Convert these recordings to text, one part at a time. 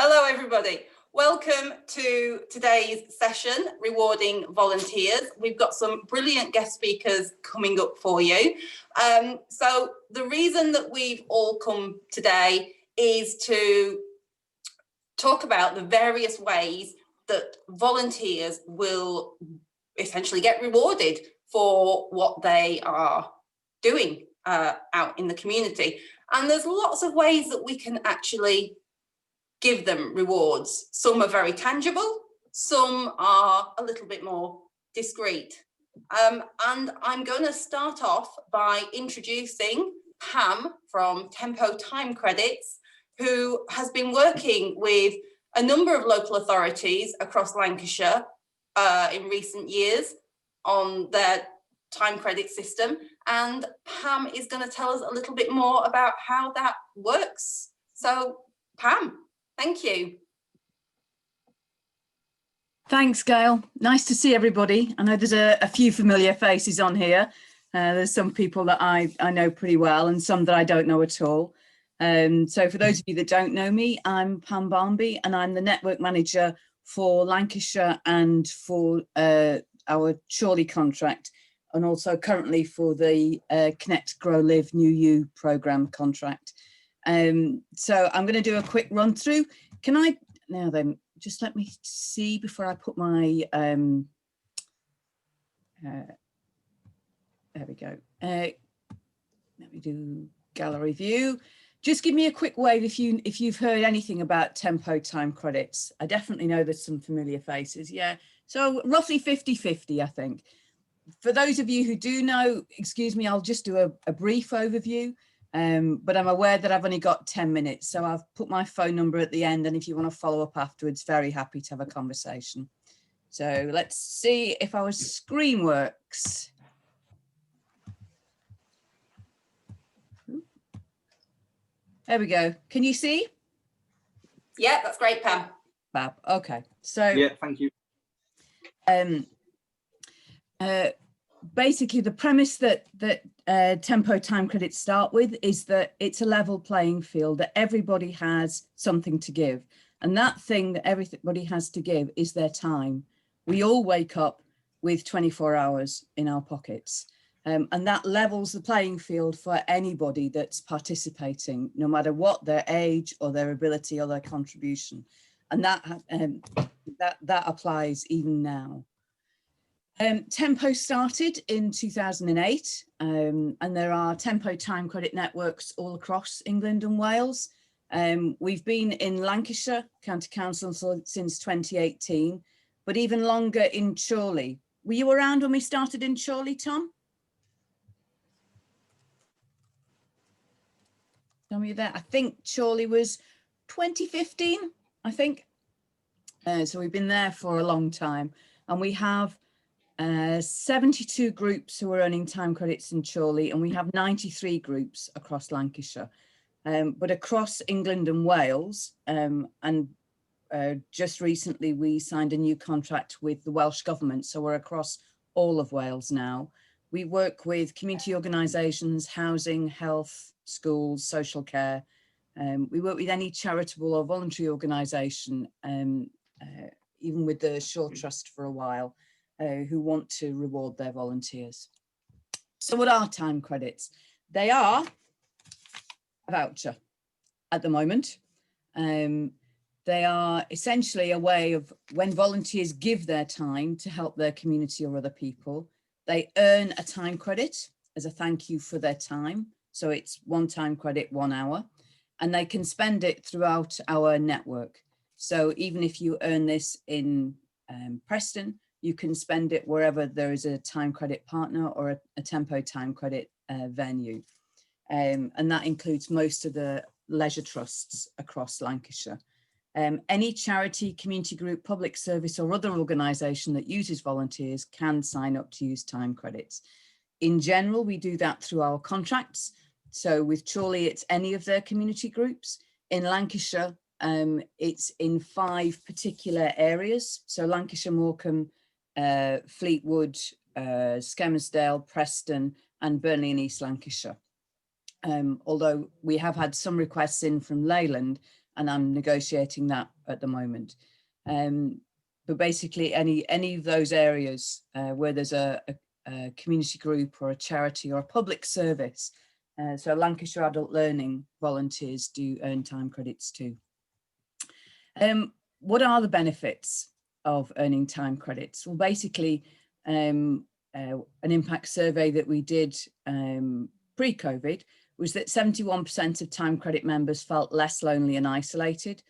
Hello, everybody. Welcome to today's session, Rewarding Volunteers. We've got some brilliant guest speakers coming up for you. So the reason that we've all come today is to talk about the various ways that volunteers will essentially get rewarded for what they are doing out in the community. And there's lots of ways that we can actually give them rewards. Some are very tangible, some are a little bit more discreet. And I'm going to start off by introducing Pam from Tempo Time Credits, who has been working with a number of local authorities across Lancashire in recent years on their time credit system. And Pam is going to tell us a little bit more about how that works. So, Pam. Thank you. Thanks, Gail. Nice to see everybody. I know there's a few familiar faces on here. There's some people that I know pretty well and some that I don't know at all. So for those of you that don't know me, I'm Pam Barmby and I'm the network manager for Lancashire and for our Chorley contract, and also currently for the Connect, Grow, Live, New You programme contract. So I'm going to do a quick run through. Can I now then just let me see before I put my there we go. Let me do gallery view. Just give me a quick wave if you've heard anything about Tempo Time Credits. I definitely know there's some familiar faces. Yeah, so roughly 50-50, I think. For those of you who do know, excuse me, I'll just do a brief overview. But I'm aware that I've only got 10 minutes, so I've put my phone number at the end, and if you want to follow up afterwards, very happy to have a conversation. So let's see if our screen works. There we go. Can you see? Yeah, that's great, Pam. Fab. Okay. So yeah, thank you. Basically, the premise that Tempo Time Credits start with is that it's a level playing field, that everybody has something to give. And that thing that everybody has to give is their time. We all wake up with 24 hours in our pockets. And that levels the playing field for anybody that's participating, no matter what their age or their ability or their contribution. And that applies even now. Tempo started in 2008 and there are Tempo Time Credit networks all across England and Wales. We've been in Lancashire County Council since 2018, but even longer in Chorley. Were you around when we started in Chorley, Tom? Tell me that. I think Chorley was 2015, I think. So we've been there for a long time, and we have 72 groups who are earning time credits in Chorley, and we have 93 groups across Lancashire. But across England and Wales, and just recently we signed a new contract with the Welsh Government, so we're across all of Wales now. We work with community organisations, housing, health, schools, social care. We work with any charitable or voluntary organisation, even with the Shore Trust for a while, who want to reward their volunteers. So what are time credits? They are a voucher at the moment. They are essentially a way of when volunteers give their time to help their community or other people, they earn a time credit as a thank you for their time. So it's one time credit, 1 hour, and they can spend it throughout our network. So even if you earn this in Preston, you can spend it wherever there is a time credit partner or a Tempo Time Credit venue. And that includes most of the leisure trusts across Lancashire. Any charity, community group, public service or other organisation that uses volunteers can sign up to use time credits. In general, we do that through our contracts. So with Chorley, it's any of their community groups. In Lancashire, it's in 5 particular areas. So Lancashire, Morecambe, Fleetwood, Skelmersdale, Preston and Burnley and East Lancashire. Although we have had some requests in from Leyland, and I'm negotiating that at the moment. But basically any of those areas where there's a community group or a charity or a public service. So Lancashire Adult Learning volunteers do earn time credits too. What are the benefits of earning time credits? Well, basically, an impact survey that we did pre-COVID was that 71% of time credit members felt less lonely and isolated.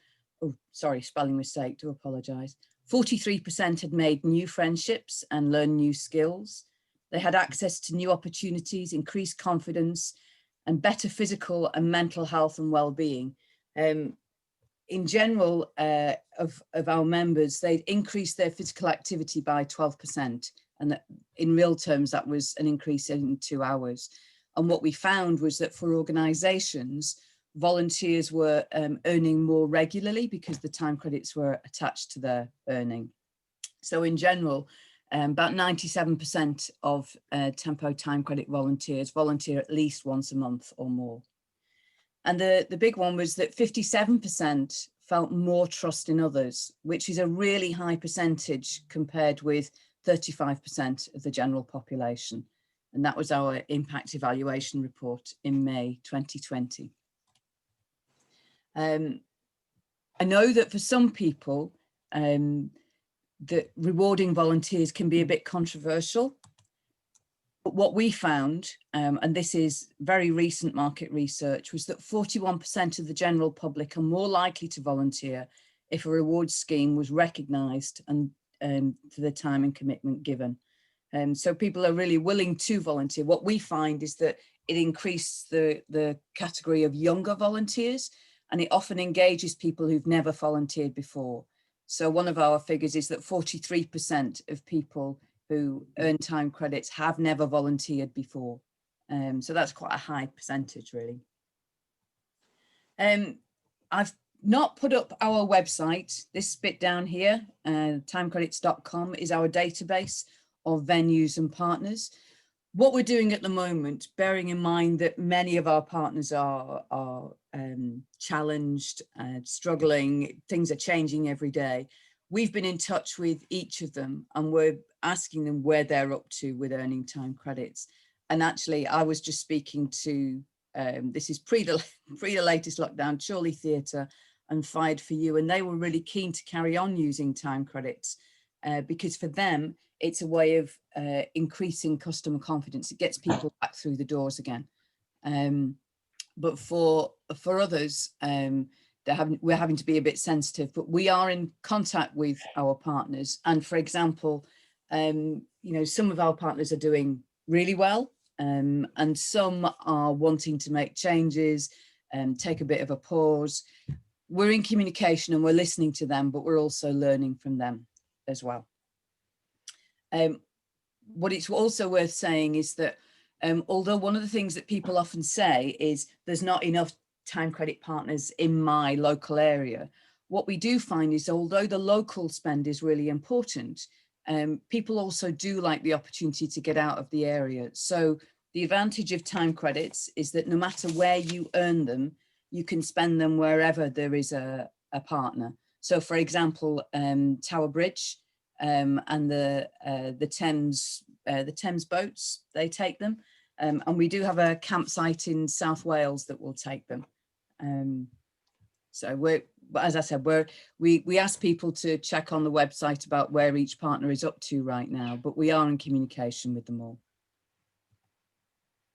Oh, sorry, spelling mistake, do apologise. 43% had made new friendships and learned new skills. They had access to new opportunities, increased confidence, and better physical and mental health and well-being. In general, of our members, they'd increased their physical activity by 12%. And that, in real terms, that was an increase in 2 hours. And what we found was that for organisations, volunteers were earning more regularly because the time credits were attached to their earning. So in general, about 97% of Tempo time credit volunteers volunteer at least once a month or more. And the big one was that 57% felt more trust in others, which is a really high percentage compared with 35% of the general population. And that was our impact evaluation report in May 2020. I know that for some people, that rewarding volunteers can be a bit controversial. But what we found, and this is very recent market research, was that 41% of the general public are more likely to volunteer if a reward scheme was recognised and for the time and commitment given. So people are really willing to volunteer. What we find is that it increases the category of younger volunteers, and it often engages people who've never volunteered before. So one of our figures is that 43% of people who earn time credits have never volunteered before. So that's quite a high percentage, really. I've not put up our website. This bit down here, timecredits.com, is our database of venues and partners. What we're doing at the moment, bearing in mind that many of our partners are challenged, struggling, things are changing every day. We've been in touch with each of them and we're asking them where they're up to with earning time credits. And actually, I was just speaking to, this is pre the latest lockdown, Chorley Theatre and Fired for You, and they were really keen to carry on using time credits because for them, it's a way of increasing customer confidence. It gets people back through the doors again. But for others, we're having to be a bit sensitive, but we are in contact with our partners. And for example, you know, some of our partners are doing really well, and some are wanting to make changes and take a bit of a pause. We're in communication and we're listening to them, but we're also learning from them as well. What it's also worth saying is that although one of the things that people often say is there's not enough time credit partners in my local area, what we do find is although the local spend is really important, people also do like the opportunity to get out of the area. So the advantage of time credits is that no matter where you earn them, you can spend them wherever there is a partner. So for example, Tower Bridge and the Thames boats, they take them. And we do have a campsite in South Wales that will take them. So we're, as I said, we ask people to check on the website about where each partner is up to right now, but we are in communication with them all.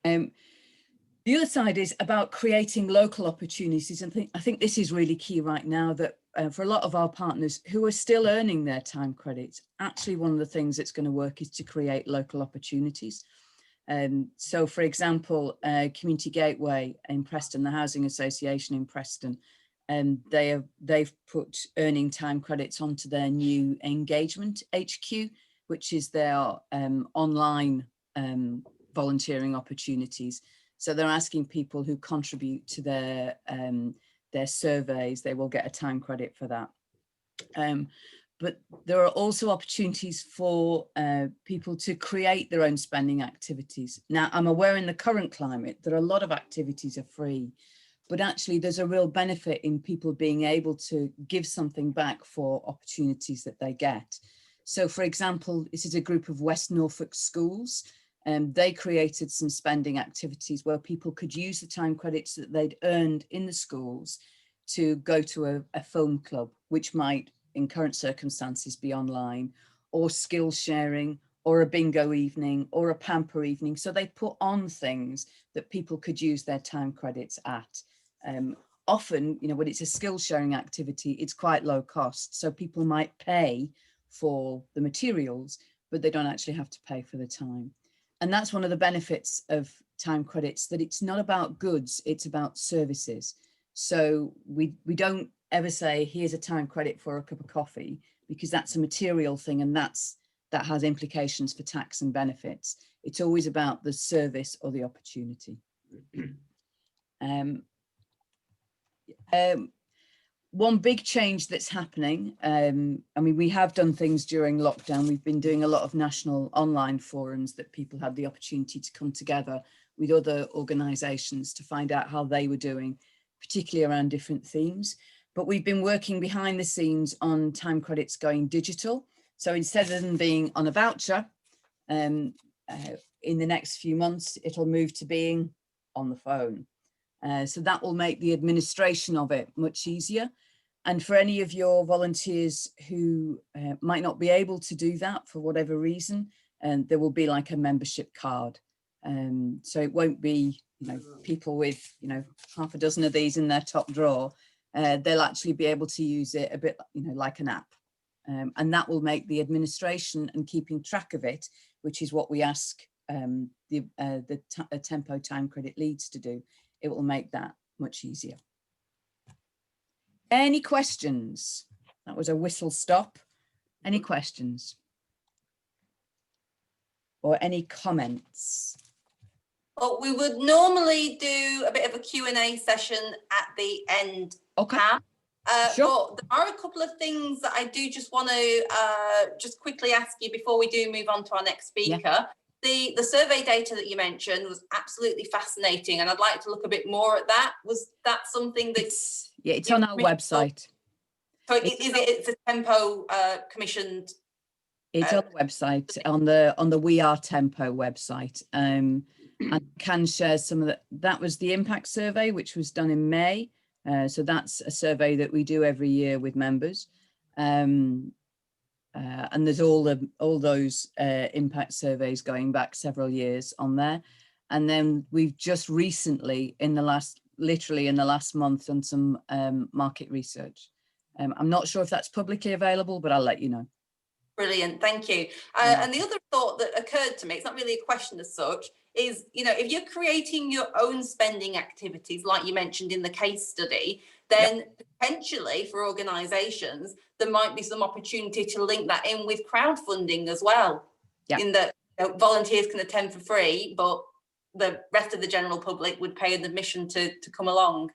The other side is about creating local opportunities. And I think this is really key right now, that for a lot of our partners who are still earning their time credits, actually one of the things that's going to work is to create local opportunities. So for example, Community Gateway in Preston, the Housing Association in Preston, they've put earning time credits onto their new engagement HQ, which is their online volunteering opportunities. So they're asking people who contribute to their surveys, they will get a time credit for that. But there are also opportunities for people to create their own spending activities. Now, I'm aware in the current climate that a lot of activities are free, but actually there's a real benefit in people being able to give something back for opportunities that they get. So for example, this is a group of West Norfolk schools, and they created some spending activities where people could use the time credits that they'd earned in the schools to go to a film club, which might in current circumstances be online, or skill sharing, or a bingo evening, or a pamper evening. So they put on things that people could use their time credits at. Often, you know, when it's a skill sharing activity, it's quite low cost. So people might pay for the materials, but they don't actually have to pay for the time. And that's one of the benefits of time credits, that it's not about goods, it's about services. So we don't ever say, here's a time credit for a cup of coffee, because that's a material thing, and that has implications for tax and benefits. It's always about the service or the opportunity. One big change that's happening, I mean, we have done things during lockdown. We've been doing a lot of national online forums that people had the opportunity to come together with other organisations to find out how they were doing, particularly around different themes. But we've been working behind the scenes on time credits going digital. So instead of them being on a voucher, in the next few months, it'll move to being on the phone. So that will make the administration of it much easier. And for any of your volunteers who might not be able to do that for whatever reason, there will be like a membership card. So it won't be, you know, people with, you know, half a dozen of these in their top drawer. They'll actually be able to use it a bit, you know, like an app. And that will make the administration and keeping track of it, which is what we ask the Tempo time credit leads to do. It will make that much easier. Any questions? That was a whistle stop. Any questions? Or any comments? Well, we would normally do a bit of a Q&A session at the end, Okay. Pam. Sure. But there are a couple of things that I do just want to just quickly ask you before we do move on to our next speaker. Yeah. The survey data that you mentioned was absolutely fascinating, and I'd like to look a bit more at that. Was that something that's... Yeah, it's on our website. So it's a Tempo commissioned... It's on the website, on the We Are Tempo website. And can share some of that. That was the impact survey, which was done in May. So that's a survey that we do every year with members. And there's all those impact surveys going back several years on there. And then we've just recently, literally in the last month, done some market research. I'm not sure if that's publicly available, but I'll let you know. Brilliant, thank you. And the other thought that occurred to me, it's not really a question as such, is, you know, if you're creating your own spending activities, like you mentioned in the case study, then potentially for organisations, there might be some opportunity to link that in with crowdfunding as well. In that, you know, volunteers can attend for free, but the rest of the general public would pay an admission to come along.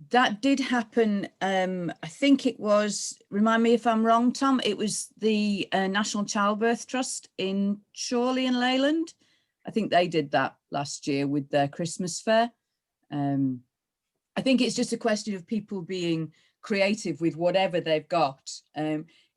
That did happen. I think it was, remind me if I'm wrong, Tom, it was the National Childbirth Trust in Chorley and Leyland. I think they did that last year with their Christmas fair. I think it's just a question of people being creative with whatever they've got.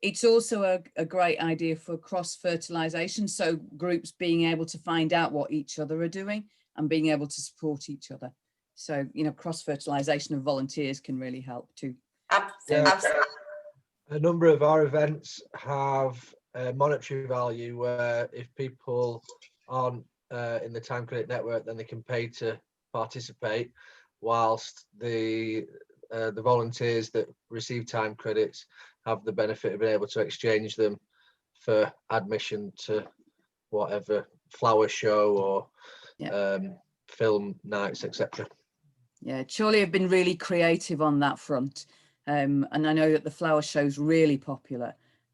It's also a great idea for cross-fertilisation, so groups being able to find out what each other are doing and being able to support each other. So, you know, cross-fertilisation of volunteers can really help too. Absolutely. A number of our events have a monetary value where if people aren't in the time credit network, then they can pay to participate, whilst the volunteers that receive time credits have the benefit of being able to exchange them for admission to whatever flower show or film nights, etc. Yeah, Chorley have been really creative on that front. And I know that the flower show's really popular.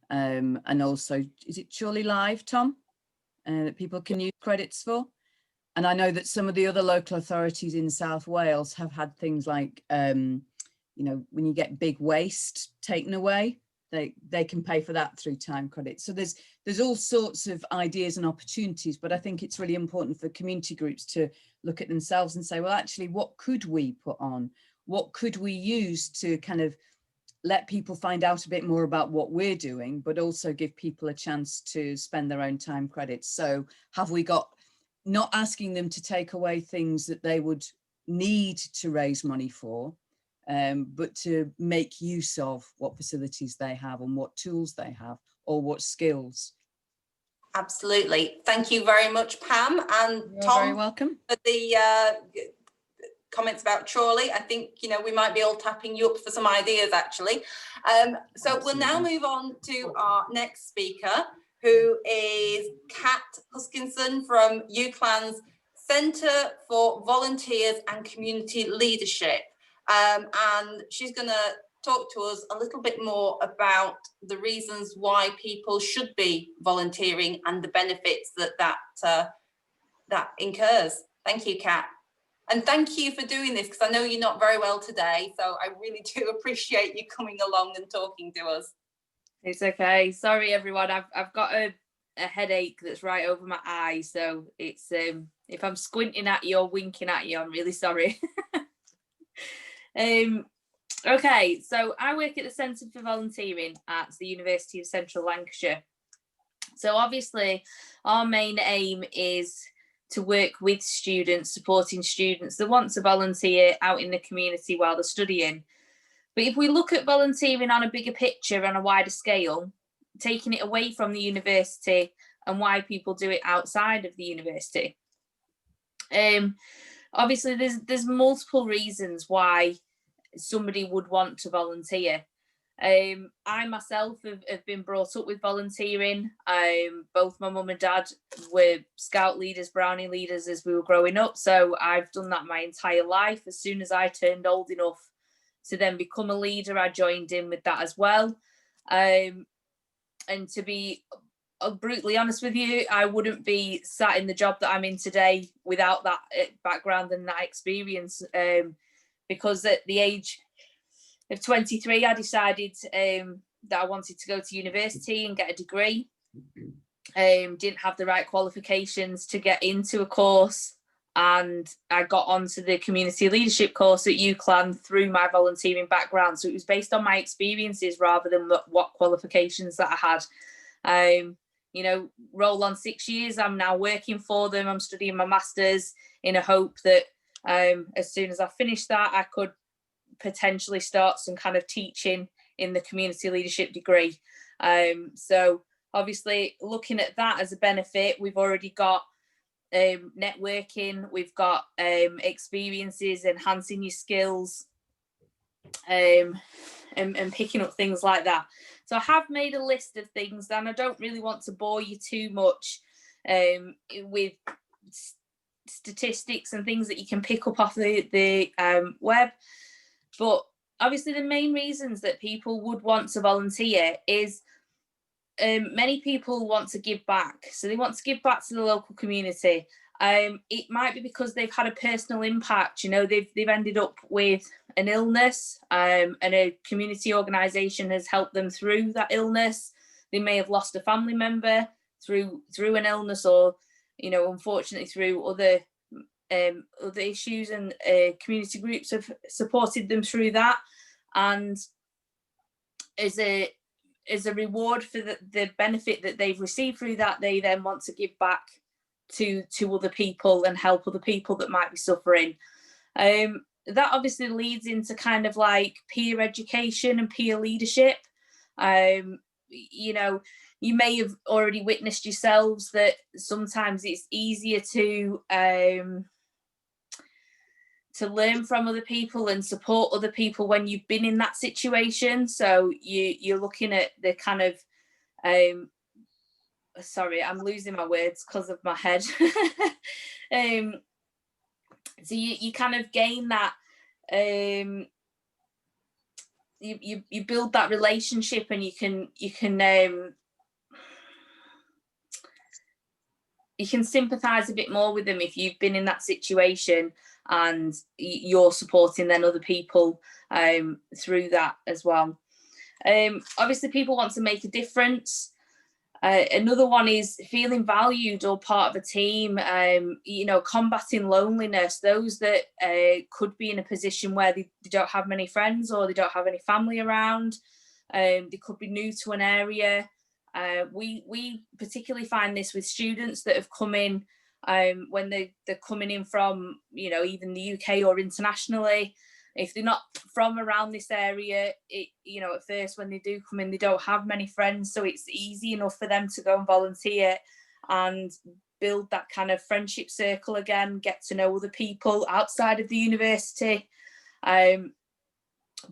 And also, is it Chorley Live, Tom? That people can use credits for? And I know that some of the other local authorities in South Wales have had things like, you know, when you get big waste taken away, they can pay for that through time credit. So there's all sorts of ideas and opportunities, but I think it's really important for community groups to look at themselves and say, well, actually, what could we put on? What could we use to kind of let people find out a bit more about what we're doing, but also give people a chance to spend their own time credits? So have we got, not asking them to take away things that they would need to raise money for, but to make use of what facilities they have and what tools they have or what skills. Absolutely. Thank you very much, Pam. And You're Tom, very welcome. for the comments about Chorley. I think, you know, we might be all tapping you up for some ideas, actually. So we'll now move on to our next speaker, who is Kat Huskisson from UCLan's Centre for Volunteers and Community Leadership. And she's going to talk to us a little bit more about the reasons why people should be volunteering and the benefits that incurs. Thank you, Kat. And thank you for doing this, because I know you're not very well today, so I really do appreciate you coming along and talking to us. It's okay. Sorry, everyone. I've got a headache that's right over my eye, so it's if I'm squinting at you or winking at you, I'm really sorry. Okay, so I work at the Centre for Volunteering at the University of Central Lancashire. So obviously, our main aim is to work with students, supporting students that want to volunteer out in the community while they're studying. But if we look at volunteering on a bigger picture, on a wider scale, taking it away from the university and why people do it outside of the university. Obviously, there's multiple reasons why somebody would want to volunteer. I myself have been brought up with volunteering. Both my mum and dad were scout leaders, brownie leaders as we were growing up. So I've done that my entire life. As soon as I turned old enough to then become a leader, I joined in with that as well. And to be brutally honest with you, I wouldn't be sat in the job that I'm in today without that background and that experience. Because at the age of 23, I decided that I wanted to go to university and get a degree. Didn't have the right qualifications to get into a course, and I got onto the community leadership course at UCLan through my volunteering background. So it was based on my experiences rather than what qualifications that I had. You know, roll on 6 years, I'm now working for them. I'm studying my master's in a hope that as soon as I finish that, I could potentially start some kind of teaching in the community leadership degree. So obviously looking at that as a benefit, we've already got networking, we've got experiences, enhancing your skills, and picking up things like that. So I have made a list of things, and I don't really want to bore you too much with statistics and things that you can pick up off the web. But obviously the main reasons that people would want to volunteer is many people want to give back. So they want to give back to the local community. It might be because they've had a personal impact. You know, they've ended up with an illness, and a community organisation has helped them through that illness. They may have lost a family member through an illness, or, you know, unfortunately through other issues, and community groups have supported them through that. And as a reward for the benefit that they've received through that, they then want to give back to other people and help other people that might be suffering. That obviously leads into kind of like peer education and peer leadership. You know, you may have already witnessed yourselves that sometimes it's easier to learn from other people and support other people when you've been in that situation. So you're looking at the kind of sorry, I'm losing my words because of my head. So you kind of gain that, you build that relationship, and you can sympathize a bit more with them if you've been in that situation, and you're supporting then other people through that as well. Obviously, people want to make a difference. Another one is feeling valued or part of a team, combating loneliness. Those that could be in a position where they don't have many friends or they don't have any family around. They could be new to an area. We particularly find this with students that have come in when they're coming in from, even the UK or internationally. If they're not from around this area, at first when they do come in, they don't have many friends. So it's easy enough for them to go and volunteer and build that kind of friendship circle again, get to know other people outside of the university, but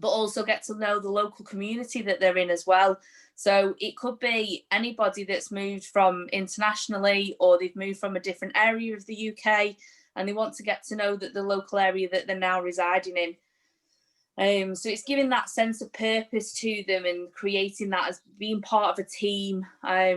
also get to know the local community that they're in as well. So it could be anybody that's moved from internationally, or they've moved from a different area of the UK and they want to get to know the local area that they're now residing in. So it's giving that sense of purpose to them and creating that as being part of a team. They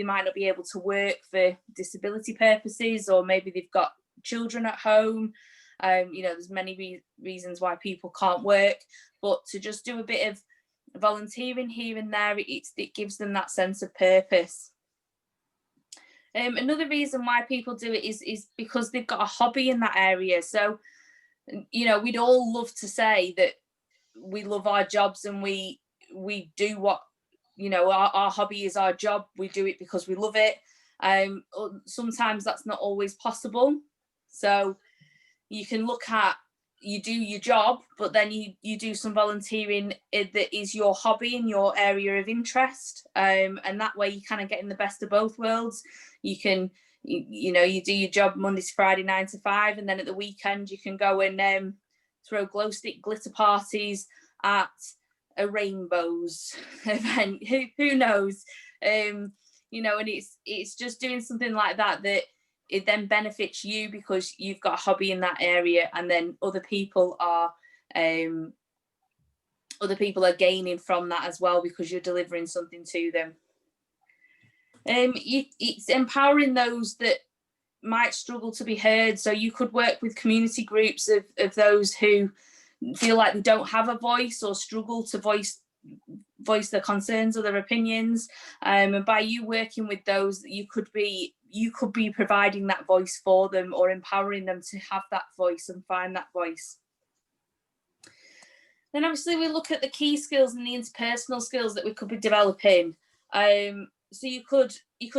might not be able to work for disability purposes, or maybe they've got children at home. There's many reasons why people can't work, but to just do a bit of volunteering here and there, it gives them that sense of purpose. Another reason why people do it is because they've got a hobby in that area. So we'd all love to say that we love our jobs and we do what, our hobby is our job. We do it because we love it. Sometimes that's not always possible. So you can look at, you do your job, but then you do some volunteering that is your hobby in your area of interest. And that way you kind of get in the best of both worlds. You can, you do your job Monday to Friday, 9 to 5, and then at the weekend you can go and throw glow stick glitter parties at a rainbows event. Who knows? And it's just doing something like that it then benefits you because you've got a hobby in that area, and then other people are gaining from that as well because you're delivering something to them. It's empowering those that might struggle to be heard. So you could work with community groups of those who feel like they don't have a voice or struggle to voice their concerns or their opinions. And by you working with those, you could be providing that voice for them or empowering them to have that voice and find that voice. Then obviously we look at the key skills and the interpersonal skills that we could be developing. So you could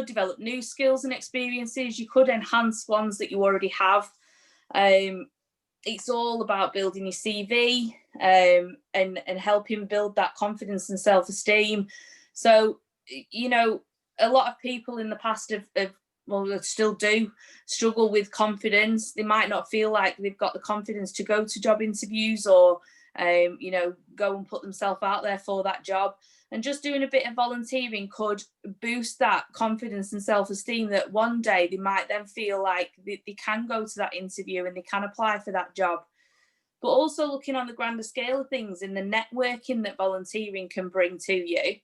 develop new skills and experiences. You could enhance ones that you already have. It's all about building your CV and helping build that confidence and self-esteem. So, a lot of people in the past have still do struggle with confidence. They might not feel like they've got the confidence to go to job interviews or, go and put themselves out there for that job. And just doing a bit of volunteering could boost that confidence and self-esteem that one day they might then feel like they can go to that interview and they can apply for that job. But also looking on the grander scale of things and the networking that volunteering can bring to you.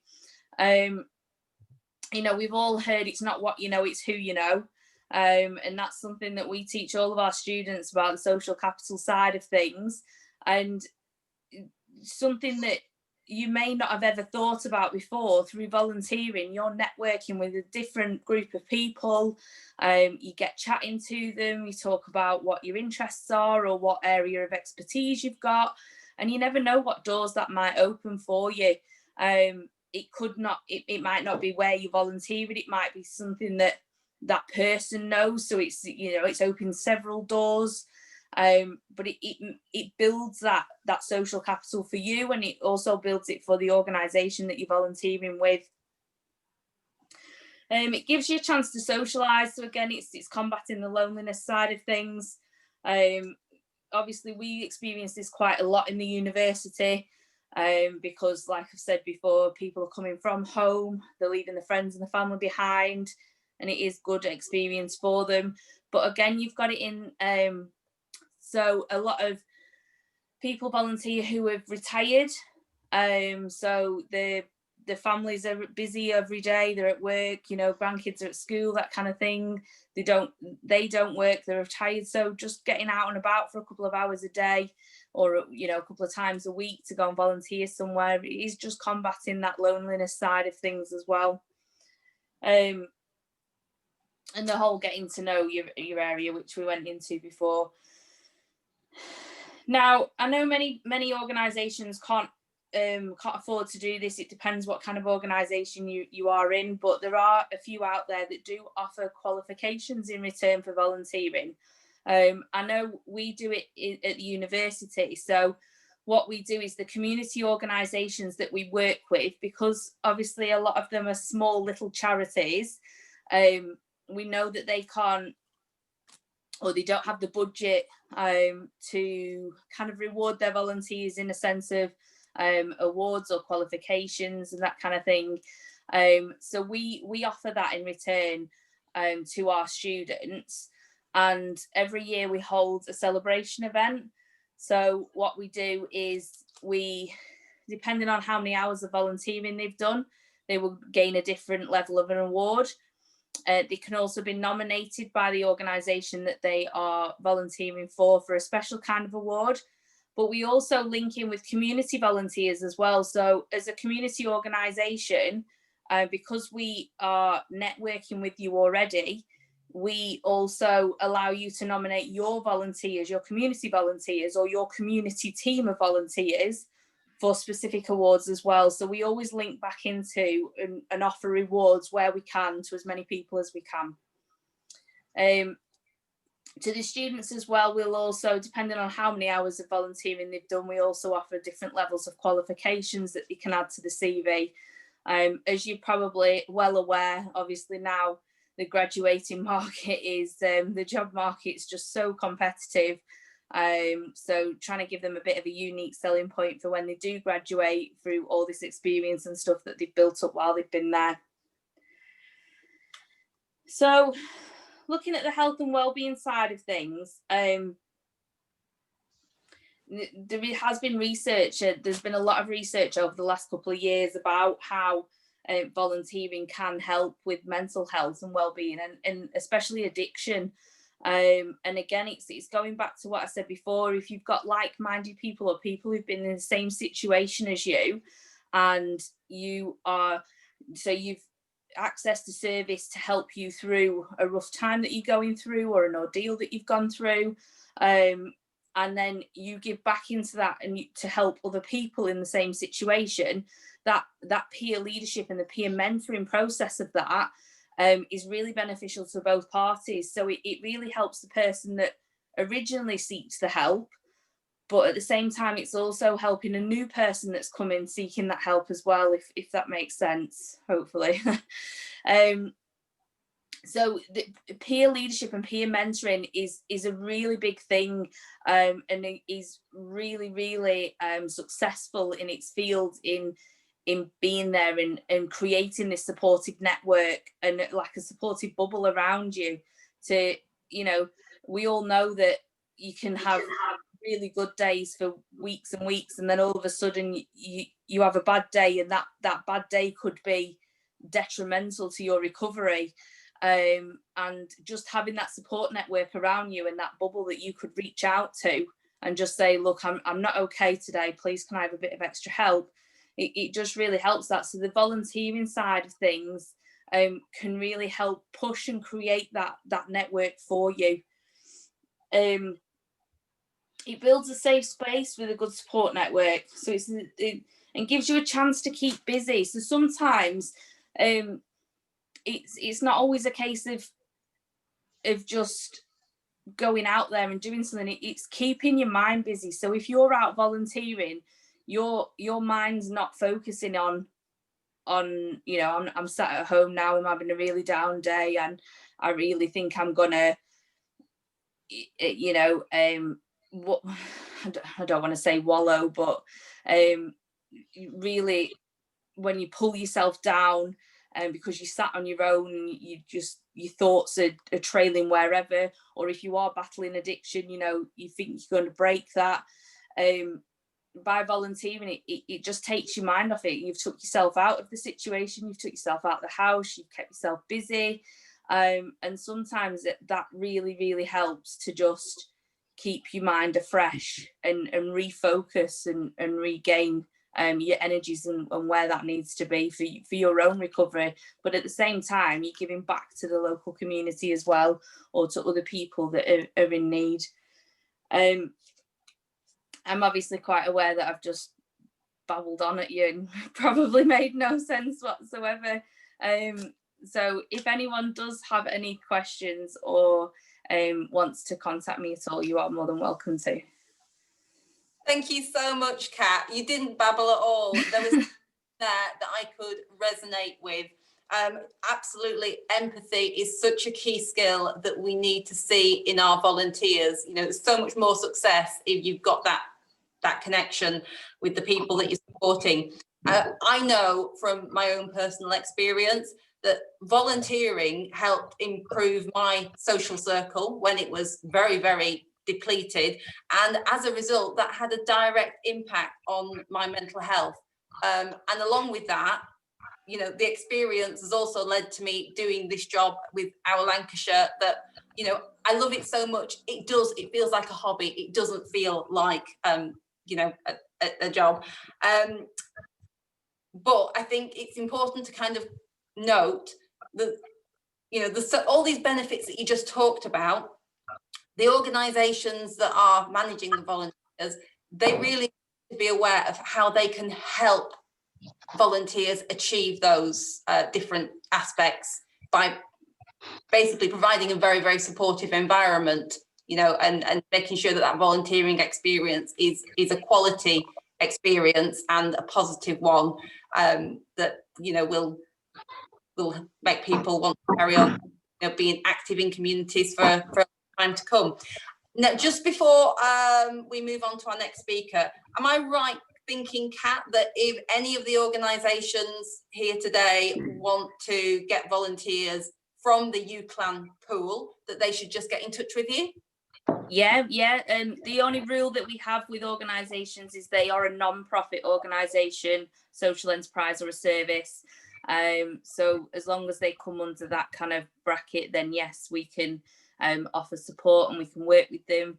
We've all heard it's not what you know, it's who you know. And that's something that we teach all of our students about, the social capital side of things. And something that you may not have ever thought about before, through volunteering, you're networking with a different group of people. You get chatting to them, you talk about what your interests are or what area of expertise you've got, and you never know what doors that might open for you. It might not be where you volunteered, it might be something that person knows, so it's opened several doors. But it builds that social capital for you, and it also builds it for the organisation that you're volunteering with. It gives you a chance to socialise. So again, it's combating the loneliness side of things. Obviously, we experience this quite a lot in the university because, like I've said before, people are coming from home, they're leaving the friends and the family behind, and it is good experience for them. But again, you've got it in. So a lot of people volunteer who have retired. So the families are busy every day. They're at work, grandkids are at school, that kind of thing. They don't work, they're retired. So just getting out and about for a couple of hours a day, or you know, a couple of times a week to go and volunteer somewhere. It is just combating that loneliness side of things as well. And the whole getting to know your area, which we went into before. Now, I know many organisations can't afford to do this. It depends what kind of organisation you are in, but there are a few out there that do offer qualifications in return for volunteering. I know we do it at the university. So what we do is the community organisations that we work with, because obviously a lot of them are small little charities, we know that they can't, or they don't have the budget to kind of reward their volunteers in a sense of awards or qualifications and that kind of thing. So we offer that in return to our students, and every year we hold a celebration event. So what we do is depending on how many hours of volunteering they've done, they will gain a different level of an award. They can also be nominated by the organisation that they are volunteering for a special kind of award. But we also link in with community volunteers as well. So as a community organisation, because we are networking with you already, we also allow you to nominate your volunteers, your community volunteers, or your community team of volunteers for specific awards as well. So we always link back into and offer rewards where we can to as many people as we can. To the students as well, we'll also, depending on how many hours of volunteering they've done, we also offer different levels of qualifications that they can add to the CV. As you're probably well aware, obviously now the graduating market is, the job market is just so competitive. So trying to give them a bit of a unique selling point for when they do graduate through all this experience and stuff that they've built up while they've been there. So looking at the health and wellbeing side of things, there has been research, there's been a lot of research over the last couple of years about how volunteering can help with mental health and wellbeing, and especially addiction. And again, it's going back to what I said before. If you've got like-minded people or people who've been in the same situation as you, and you've accessed a service to help you through a rough time that you're going through or an ordeal that you've gone through, and then you give back into that and to help other people in the same situation, that peer leadership and the peer mentoring process of that is really beneficial to both parties. So it really helps the person that originally seeks the help, but at the same time it's also helping a new person that's come in seeking that help as well, if that makes sense, hopefully. So the peer leadership and peer mentoring is a really big thing, and it is really successful in its field in being there and creating this supportive network and like a supportive bubble around you. To, you know, we all know that you can have really good days for weeks and weeks, and then all of a sudden you have a bad day, and that bad day could be detrimental to your recovery. And just having that support network around you and that bubble that you could reach out to and just say, look, I'm not okay today, please can I have a bit of extra help? It just really helps that. So the volunteering side of things can really help push and create that network for you. It builds a safe space with a good support network, so it gives you a chance to keep busy. So sometimes it's not always a case of just going out there and doing something. It's keeping your mind busy. So if you're out volunteering, your mind's not focusing on you know, I'm sat at home now, I'm having a really down day and I really think I'm gonna, you know, what I don't want to say wallow, but really when you pull yourself down and because you sat on your own, your thoughts are trailing wherever, or if you are battling addiction, you know, you think you're going to break that, by volunteering it just takes your mind off it. You've took yourself out of the situation, you've took yourself out of the house, you've kept yourself busy, and sometimes that really helps to just keep your mind afresh and refocus and regain your energies and where that needs to be for your own recovery. But at the same time, you're giving back to the local community as well, or to other people that are in need. I'm obviously quite aware that I've just babbled on at you and probably made no sense whatsoever. So if anyone does have any questions or wants to contact me at all, you are more than welcome to. Thank you so much, Kat. You didn't babble at all. There was there that I could resonate with. Absolutely, empathy is such a key skill that we need to see in our volunteers. You know, there's so much more success if you've got that connection with the people that you're supporting. I know from my own personal experience that volunteering helped improve my social circle when it was very, very depleted, and as a result that had a direct impact on my mental health, and along with that, you know, the experience has also led to me doing this job with our Lancashire that, you know, I love it so much. It feels like a hobby. It doesn't feel like you know, a job, but I think it's important to kind of note that, you know, all these benefits that you just talked about. The organisations that are managing the volunteers, they really need to be aware of how they can help volunteers achieve those different aspects by basically providing a very, very supportive environment, you know, and making sure that volunteering experience is a quality experience and a positive one, that, you know, will make people want to carry on, you know, being active in communities for time to come. Now, just before we move on to our next speaker, am I right thinking, Kat, that if any of the organisations here today want to get volunteers from the UCLan pool, that they should just get in touch with you? Yeah. The only rule that we have with organisations is they are a non-profit organisation, social enterprise or a service. So as long as they come under that kind of bracket, then yes, we can offer support and we can work with them.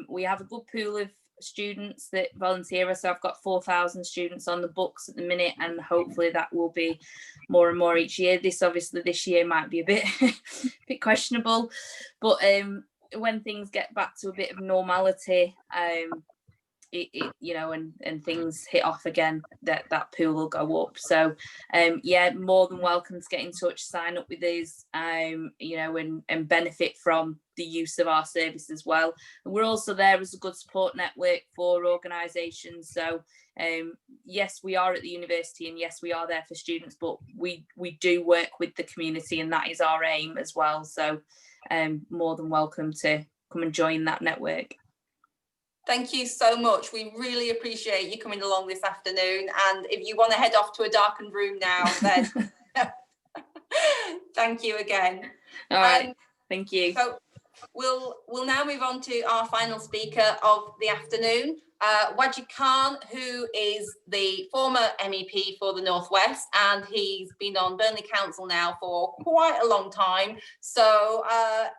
We have a good pool of students that volunteer. So I've got 4,000 students on the books at the minute, and hopefully that will be more and more each year. This year might be a bit bit questionable, but when things get back to a bit of normality, you know, and things hit off again, that pool will go up. So yeah, more than welcome to get in touch, sign up with us, you know, and benefit from the use of our service as well. And we're also there as a good support network for organisations. So yes, we are at the university, and yes, we are there for students, but we do work with the community, and that is our aim as well. So more than welcome to come and join that network. Thank you so much. We really appreciate you coming along this afternoon. And if you want to head off to a darkened room now, then thank you again. All right, thank you. So we'll now move on to our final speaker of the afternoon, Wajid Khan, who is the former MEP for the North West, and he's been on Burnley Council now for quite a long time. So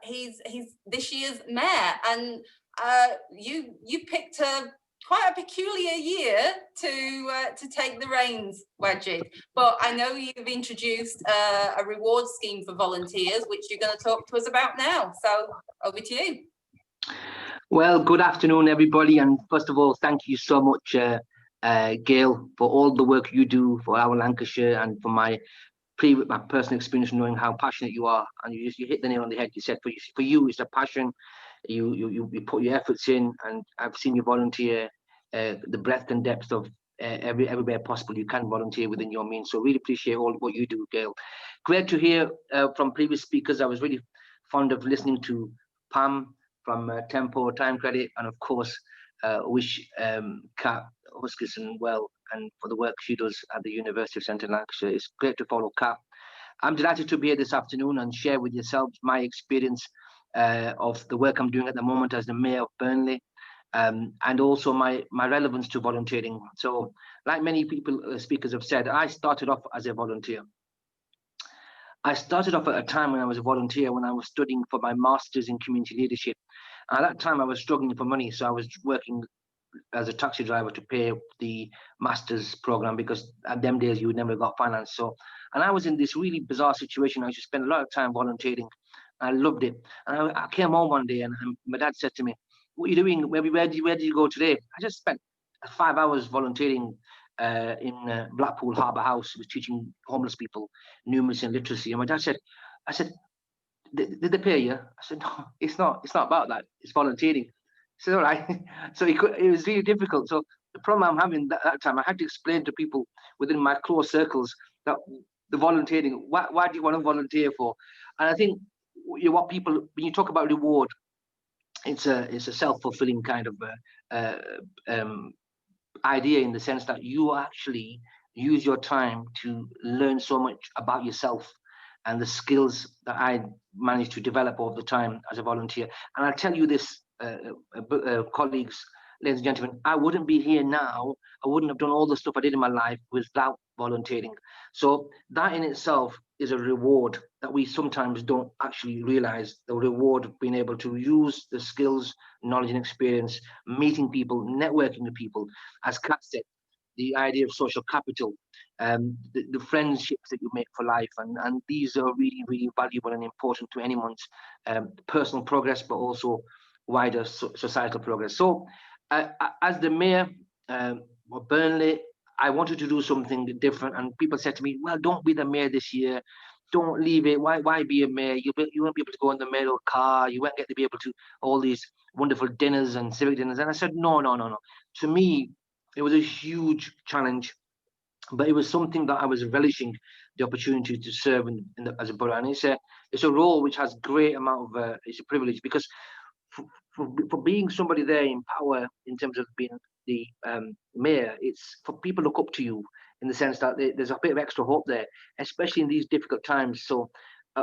he's this year's mayor, and you picked quite a peculiar year to take the reins, Wajid. But I know you've introduced a reward scheme for volunteers, which you're going to talk to us about now. So over to you. Well, good afternoon, everybody. And first of all, thank you so much, Gail, for all the work you do for our Lancashire, and for my personal experience, knowing how passionate you are. And you hit the nail on the head. You said for you, it's a passion. You put your efforts in, and I've seen you volunteer the breadth and depth of everywhere possible you can volunteer within your means. So really appreciate all what you do, Gail. Great to hear from previous speakers. I was really fond of listening to Pam from Tempo Time Credit, and of course wish Kat Huskisson well, and for the work she does at the University of Central Lancashire. It's great to follow Kat. I'm delighted to be here this afternoon and share with yourselves my experience of the work I'm doing at the moment as the Mayor of Burnley, and also my relevance to volunteering. So like many people, speakers have said, I started off as a volunteer. I started off at a time when I was a volunteer, when I was studying for my Masters in Community Leadership. At that time, I was struggling for money, so I was working as a taxi driver to pay the master's program, because at them days you would never got finance. So, and I was in this really bizarre situation. I used to spend a lot of time volunteering. I loved it. And I came home one day, and my dad said to me, "What are you doing? Where did you go today?" I just spent 5 hours volunteering in Blackpool Harbour House. I was teaching homeless people numeracy and literacy. And my dad said, "I said, did they pay you?" I said, "No, it's not about that. It's volunteering." So all right. So it was really difficult. So the problem I'm having that time, I had to explain to people within my close circles that the volunteering, why do you want to volunteer for? And I think what people, when you talk about reward, it's a self-fulfilling kind of idea, in the sense that you actually use your time to learn so much about yourself and the skills that I managed to develop over the time as a volunteer. And I'll tell you this, colleagues, ladies and gentlemen, I wouldn't be here now. I wouldn't have done all the stuff I did in my life without volunteering. So that in itself is a reward that we sometimes don't actually realize, the reward of being able to use the skills, knowledge and experience, meeting people, networking with people. As Kat said, the idea of social capital, the friendships that you make for life, and these are really, really valuable and important to anyone's personal progress, but also wider societal progress. So as the mayor of Burnley, I wanted to do something different, and people said to me, "Well, don't be the mayor this year. Don't leave it. Why be a mayor? You won't be able to go in the mayoral car. You won't get to be able to all these wonderful dinners and civic dinners." And I said, no. To me, it was a huge challenge, but it was something that I was relishing the opportunity to serve as a borough. And it's a role which has great amount of it's a privilege, because for being somebody there in power, in terms of being the mayor, it's for people to look up to you, in the sense that there's a bit of extra hope there, especially in these difficult times. So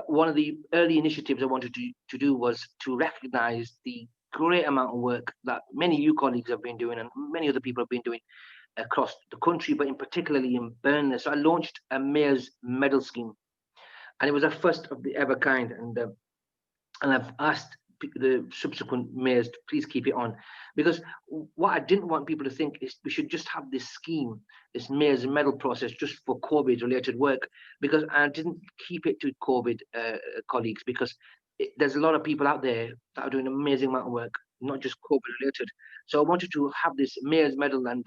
one of the early initiatives I wanted to do was to recognize the great amount of work that many of you colleagues have been doing, and many other people have been doing across the country, but in particularly in Burnley. So I launched a mayor's medal scheme, and it was a first of the ever kind. And I've asked the subsequent mayors to please keep it on, because what I didn't want people to think is we should just have this scheme, this mayor's medal process, just for COVID related work, because I didn't keep it to COVID colleagues, because there's a lot of people out there that are doing an amazing amount of work, not just COVID related. So I wanted to have this mayor's medal, and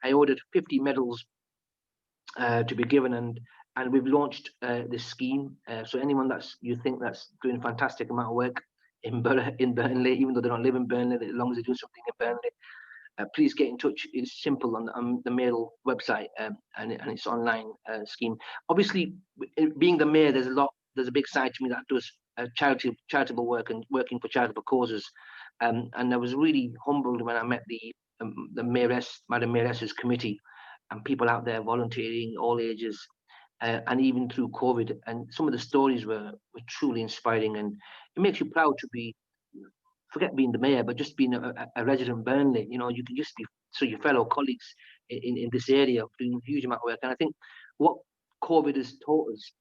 I ordered 50 medals to be given, and we've launched this scheme. So anyone you think that's doing a fantastic amount of work in Burnley, even though they don't live in Burnley, as long as they do something in Burnley, please get in touch. It's simple on the mayoral website, and it's online scheme. Obviously, being the mayor, there's a big side to me that does charitable work and working for charitable causes. And I was really humbled when I met the mayoress, Madam Mayoress's committee, and people out there volunteering, all ages, and even through COVID. And some of the stories were truly inspiring, and it makes you proud to be, forget being the mayor, but just being a resident Burnley. You know, you can just be, so your fellow colleagues in this area doing a huge amount of work. And I think what COVID has taught us,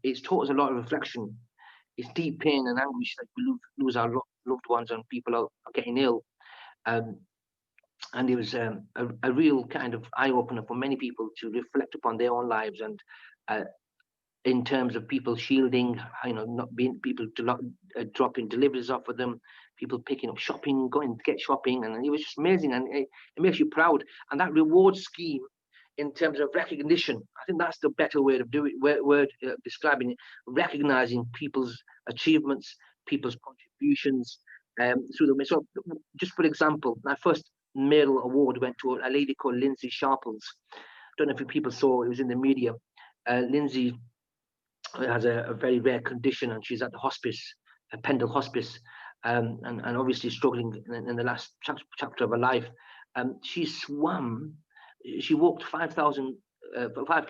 it's taught us a lot of reflection. It's deep pain and anguish that we lose our loved ones and people are getting ill. And it was a real kind of eye-opener for many people to reflect upon their own lives, and in terms of people shielding, not being people to not dropping deliveries off of them, people picking up shopping, going to get shopping, and it was just amazing, and it makes you proud. And that reward scheme, in terms of recognition, I think that's the better way of doing it, describing it, recognizing people's achievements, people's contributions through them. So just for example, my first mayoral award went to a lady called Lindsay Sharples. Don't know if people saw, it was in the media. Lindsay has a very rare condition, and she's at the hospice, a Pendle hospice, and obviously struggling in the last chapter of her life. She walked 5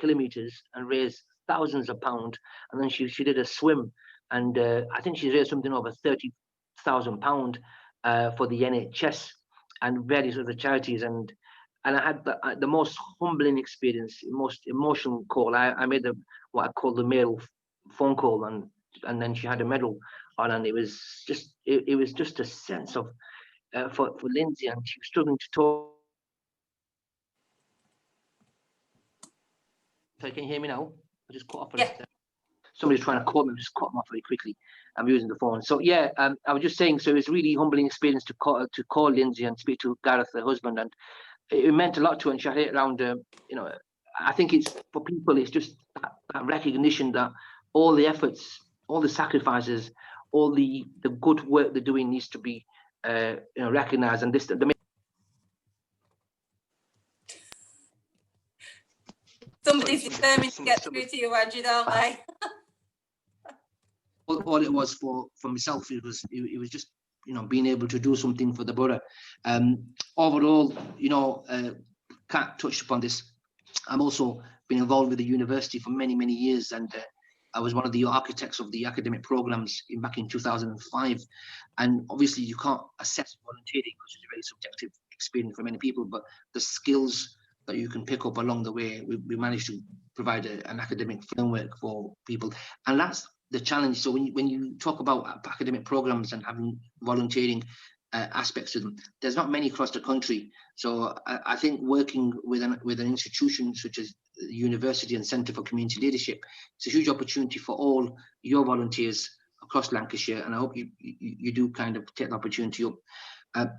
kilometers and raised thousands of pounds, and then she did a swim, and I think she raised something over £30,000 for the NHS and various other charities. And I had the most humbling experience, most emotional call. I made what I call the mayoral phone call, and then she had a medal on, and it was just a sense of for Lindsay, and she was struggling to talk. So can you hear me now? I just cut off. Yeah. Somebody's trying to call me. I just cut them off very quickly. I'm using the phone. So yeah, I was just saying. So it was really humbling experience to call Lindsay and speak to Gareth, her husband, and it meant a lot to her. And she had it around. I think it's for people. It's just that recognition that all the efforts, all the sacrifices, all the good work they're doing needs to be recognised. And Somebody's determined to get through to you, Wajid, aren't they? All it was for myself, it was just being able to do something for the borough. Overall, Kat touched upon this. I'm also been involved with the university for many years, and I was one of the architects of the academic programs back in 2005. And obviously, you can't assess volunteering because it's a very subjective experience for many people. But the skills that you can pick up along the way, we managed to provide an academic framework for people, and that's the challenge. So when you talk about academic programs and having volunteering aspects to them, there's not many across the country. So I think working with an institution such as the University and Centre for Community Leadership, it's a huge opportunity for all your volunteers across Lancashire, and I hope you do kind of take the opportunity up.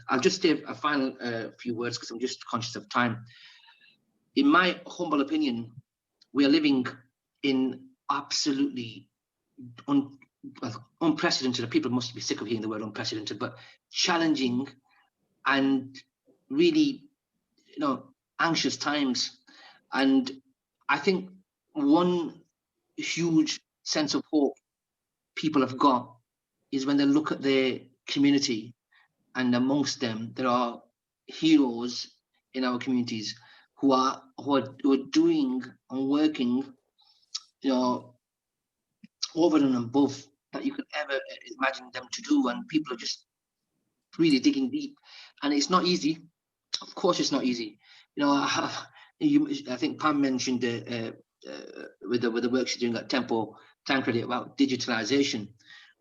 I'll just say a final few words because I'm just conscious of time. In my humble opinion, we are living in absolutely unprecedented, people must be sick of hearing the word unprecedented, but challenging and really, anxious times. And I think one huge sense of hope people have got is when they look at their community, and amongst them, there are heroes in our communities who are doing and working, over and above that you could ever imagine them to do, and people are just really digging deep, and it's not easy. Of course, it's not easy. I think Pam mentioned with the work she's doing at Tempo Tancredi about digitalization.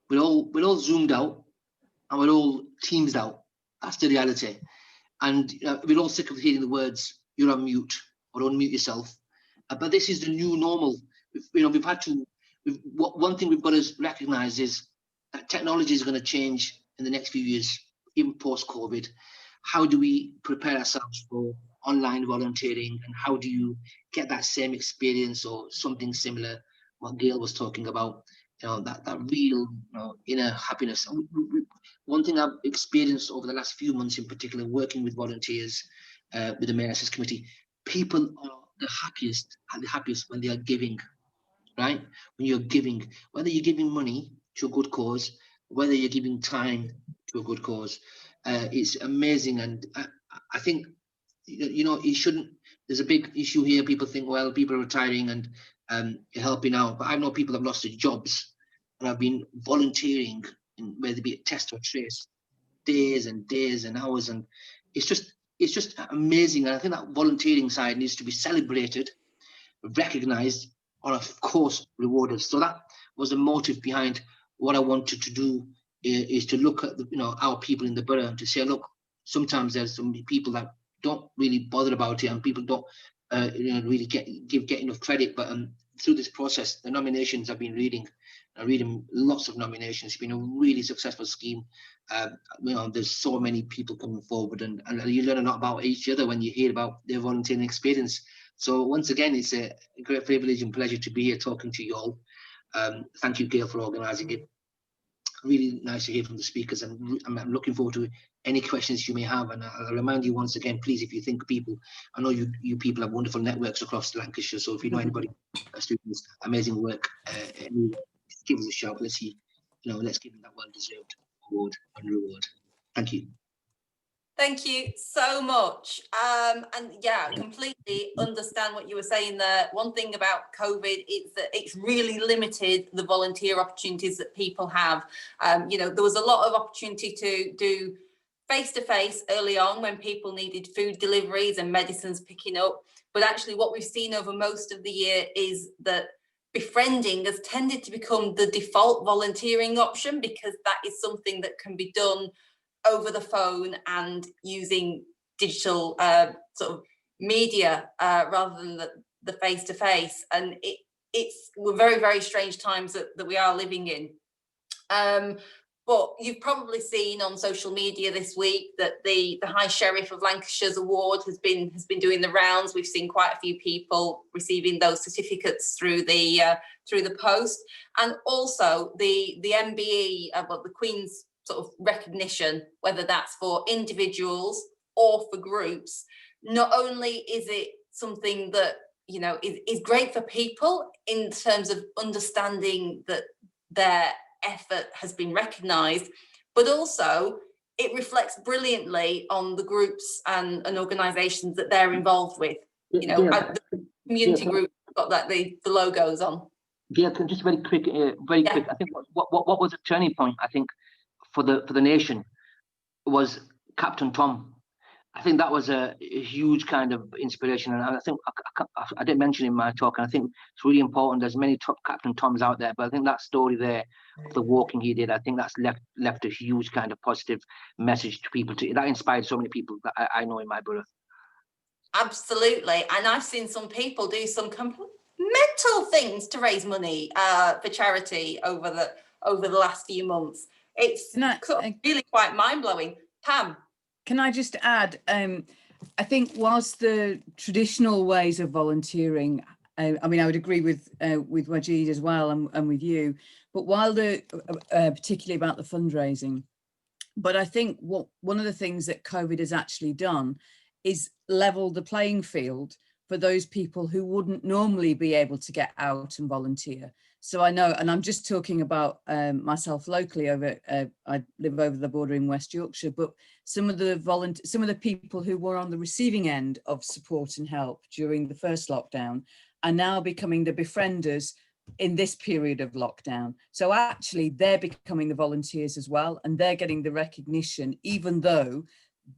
We're all zoomed out and we're all teams out. That's the reality, and we're all sick of hearing the words "you're on mute" or "unmute yourself." But this is the new normal. We've had to. One thing we've got to recognise is that technology is going to change in the next few years, even post-COVID. How do we prepare ourselves for online volunteering, and how do you get that same experience or something similar? What Gail was talking about, that real inner happiness. One thing I've experienced over the last few months, in particular, working with volunteers with the Mayor Access Committee, people are the happiest when they are giving. Right? When you're giving, whether you're giving money to a good cause, whether you're giving time to a good cause, it's amazing. And I think, it shouldn't, there's a big issue here. People think, well, people are retiring and helping out. But I know people have lost their jobs and have been volunteering, whether it be a test or trace, days and days and hours. And it's just amazing. And I think that volunteering side needs to be celebrated, recognized, or of course rewarded. So that was the motive behind what I wanted to do, is to look at our people in the borough and to say, look, sometimes there's some people that don't really bother about it, and people don't really get enough credit. But through this process, the nominations I've been reading, lots of nominations. It's been a really successful scheme. There's so many people coming forward, and you learn a lot about each other when you hear about their volunteering experience. So once again, it's a great privilege and pleasure to be here talking to you all. Thank you, Gail, for organising it. Really nice to hear from the speakers, and I'm looking forward to any questions you may have. And I'll remind you once again, please, if you think people, I know you people have wonderful networks across Lancashire, so if you know anybody that's doing this amazing work, give us a shout. Let's see, let's give them that well-deserved award and reward. Thank you. Thank you so much. And yeah, I completely understand what you were saying there. One thing about COVID is that it's really limited the volunteer opportunities that people have. There was a lot of opportunity to do face-to-face early on when people needed food deliveries and medicines picking up. But actually what we've seen over most of the year is that befriending has tended to become the default volunteering option, because that is something that can be done over the phone and using digital sort of media rather than the face-to-face. And we're very, very strange times that we are living in. But you've probably seen on social media this week that the High Sheriff of Lancashire's award has been doing the rounds. We've seen quite a few people receiving those certificates through the post, and also the MBE, the Queen's sort of recognition, whether that's for individuals or for groups. Not only is it something that, you know, is great for people in terms of understanding that their effort has been recognised, but also it reflects brilliantly on the groups and organisations that they're involved with. You know, the community group got that the logos on. Yeah, just very quick, quick. I think what was a turning point, I think, for the nation was Captain Tom. I think that was a huge kind of inspiration, and I think I didn't mention in my talk, and I think it's really important. There's many Captain Toms out there, but I think that story there of the walking he did, I think that's left a huge kind of positive message to people. That inspired so many people that I know in my borough. Absolutely, and I've seen some people do some mental things to raise money for charity over the last few months. It's really quite mind-blowing. Pam? Can I just add, I think whilst the traditional ways of volunteering, I mean, I would agree with Wajid as well, and with you, but while particularly about the fundraising, but I think one of the things that COVID has actually done is level the playing field for those people who wouldn't normally be able to get out and volunteer. So I know, and I'm just talking about myself locally I live over the border in West Yorkshire, but some of the people who were on the receiving end of support and help during the first lockdown are now becoming the befrienders in this period of lockdown. So actually they're becoming the volunteers as well, and they're getting the recognition, even though,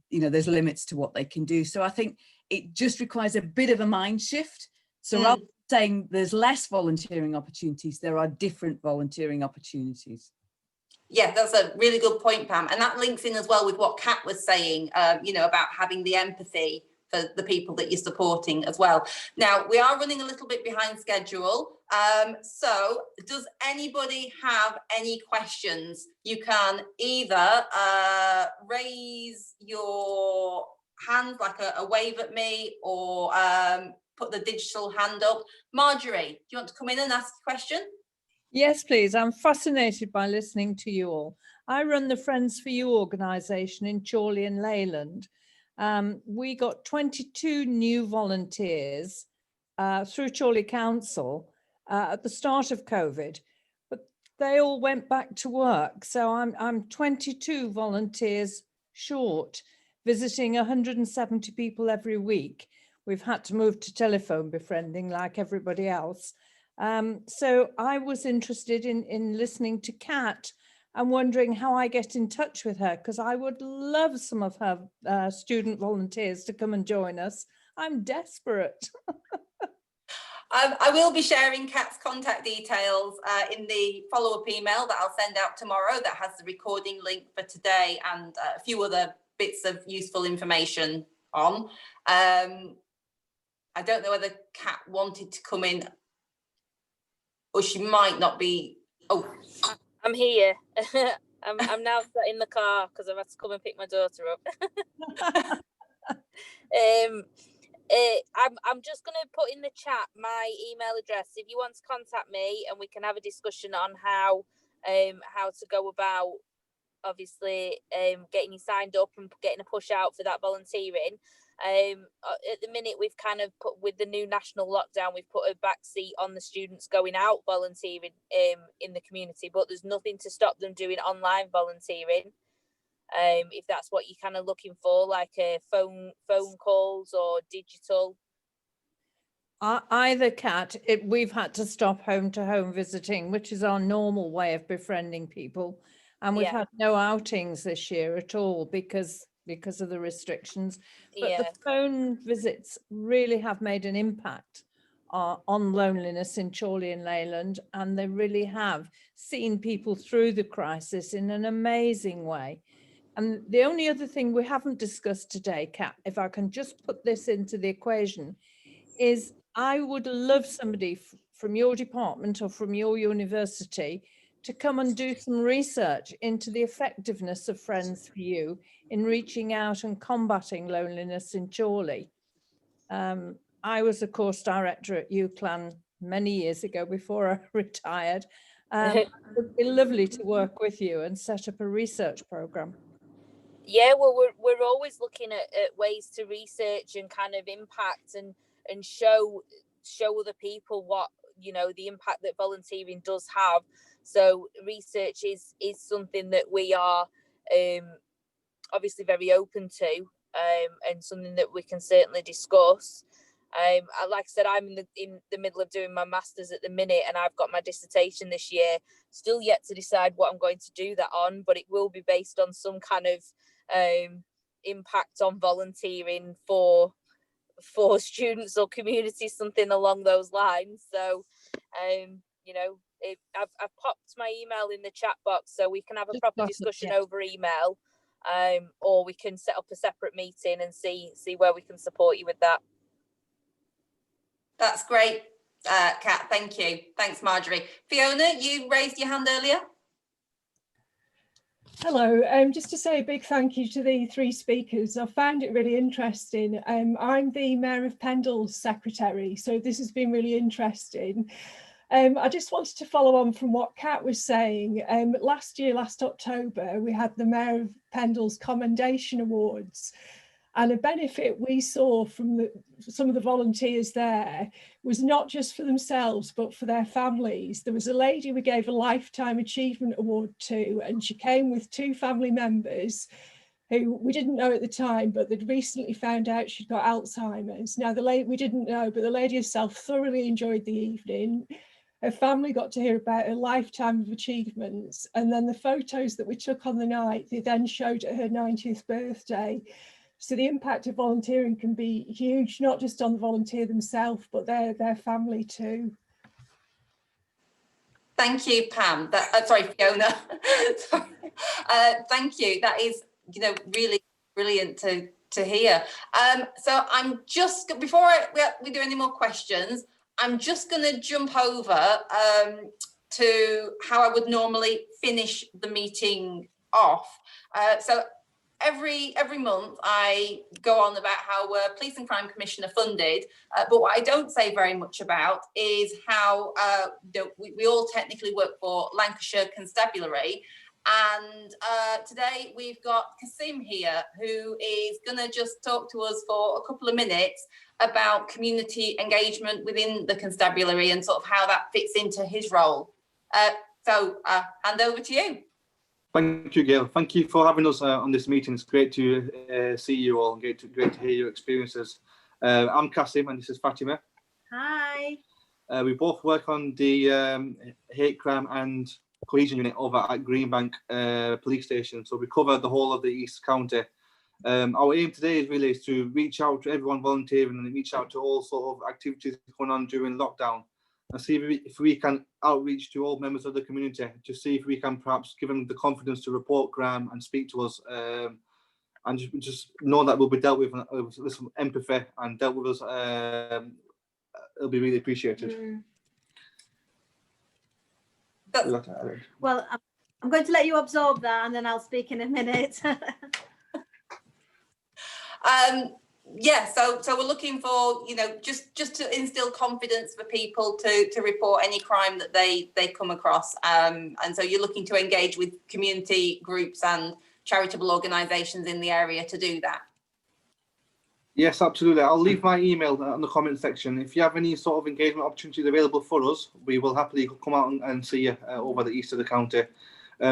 you know, there's limits to what they can do. So I think it just requires a bit of a mind shift. So rather than saying there's less volunteering opportunities, there are different volunteering opportunities. Yeah, that's a really good point, Pam. And that links in as well with what Kat was saying, you know, about having the empathy for the people that you're supporting as well. Now, we are running a little bit behind schedule. So does anybody have any questions? You can either raise your hand, like a wave at me, or put the digital hand up. Marjorie, do you want to come in and ask a question? Yes, please. I'm fascinated by listening to you all. I run the Friends for You organisation in Chorley and Leyland. We got 22 new volunteers through Chorley Council at the start of COVID, but they all went back to work. So I'm 22 volunteers short, visiting 170 people every week. We've had to move to telephone befriending like everybody else. So I was interested in listening to Kat and wondering how I get in touch with her, because I would love some of her student volunteers to come and join us. I'm desperate. I will be sharing Kat's contact details in the follow-up email that I'll send out tomorrow that has the recording link for today and a few other bits of useful information on. I don't know whether Kat wanted to come in, or she might not be. Oh, I'm here. I'm now sat in the car because I've had to come and pick my daughter up. I'm just going to put in the chat my email address if you want to contact me, and we can have a discussion on how to go about, obviously, getting you signed up and getting a push out for that volunteering. At the minute, we've kind of put, with the new national lockdown, we've put a backseat on the students going out volunteering in the community, but there's nothing to stop them doing online volunteering. If that's what you're kind of looking for, like phone calls or digital. Either, Kat, we've had to stop home-to-home visiting, which is our normal way of befriending people, and we've had no outings this year at all because of the restrictions. But the phone visits really have made an impact on loneliness in Chorley and Leyland, and they really have seen people through the crisis in an amazing way. And the only other thing we haven't discussed today, Kat, if I can just put this into the equation, is I would love somebody from your department or from your university to come and do some research into the effectiveness of Friends for You in reaching out and combating loneliness in Chorley. I was a course director at UCLan many years ago before I retired. It would be lovely to work with you and set up a research programme. Yeah, well, we're always looking at ways to research and kind of impact and show other people what, you know, the impact that volunteering does have. So research is something that we are obviously very open to, and something that we can certainly discuss. Like I said, I'm in the middle of doing my master's at the minute, and I've got my dissertation this year. Still yet to decide what I'm going to do that on, but it will be based on some kind of impact on volunteering for students or communities, something along those lines. So, you know, I've popped my email in the chat box, so we can have a proper discussion over email, or we can set up a separate meeting and see where we can support you with that. That's great, Kat. Thank you. Thanks, Marjorie. Fiona, you raised your hand earlier. Hello, just to say a big thank you to the three speakers. I found it really interesting. I'm the Mayor of Pendle's secretary, so this has been really interesting. I just wanted to follow on from what Kat was saying. Last October, we had the Mayor of Pendle's Commendation Awards. And a benefit we saw from some of the volunteers there was not just for themselves, but for their families. There was a lady we gave a Lifetime Achievement Award to, and she came with 2 family members who we didn't know at the time, but they'd recently found out she'd got Alzheimer's. Now, the lady, we didn't know, but the lady herself thoroughly enjoyed the evening. Her family got to hear about her lifetime of achievements. And then the photos that we took on the night, they then showed at her 90th birthday. So the impact of volunteering can be huge, not just on the volunteer themselves, but their family too. Thank you, Pam. Sorry, Fiona. Sorry. Thank you. That is, you know, really brilliant to hear. So I'm just, before we do any more questions, I'm just going to jump over to how I would normally finish the meeting off. So every month I go on about how we're Police and Crime Commissioner funded, but what I don't say very much about is how we all technically work for Lancashire Constabulary. And today we've got Kasim here, who is going to just talk to us for a couple of minutes about community engagement within the constabulary and sort of how that fits into his role. So hand over to you. Thank you, Gail. Thank you for having us on this meeting. It's great to see you all and great to hear your experiences. I'm Kasim and this is Fatima. Hi. We both work on the hate crime and cohesion unit over at Greenbank police station. So we cover the whole of the East County. Our aim today is really to reach out to everyone volunteering and reach out to all sort of activities going on during lockdown, and see if we can outreach to all members of the community to see if we can perhaps give them the confidence to report crime and speak to us, and just know that we'll be dealt with some empathy and dealt with us. It'll be really appreciated. Well, I'm going to let you absorb that and then I'll speak in a minute. Yeah, so we're looking for, you know, just to instill confidence for people to report any crime that they come across, and so you're looking to engage with community groups and charitable organisations in the area to do that. Yes, absolutely. I'll leave my email in the comment section. If you have any sort of engagement opportunities available for us, we will happily come out and see you over the east of the county.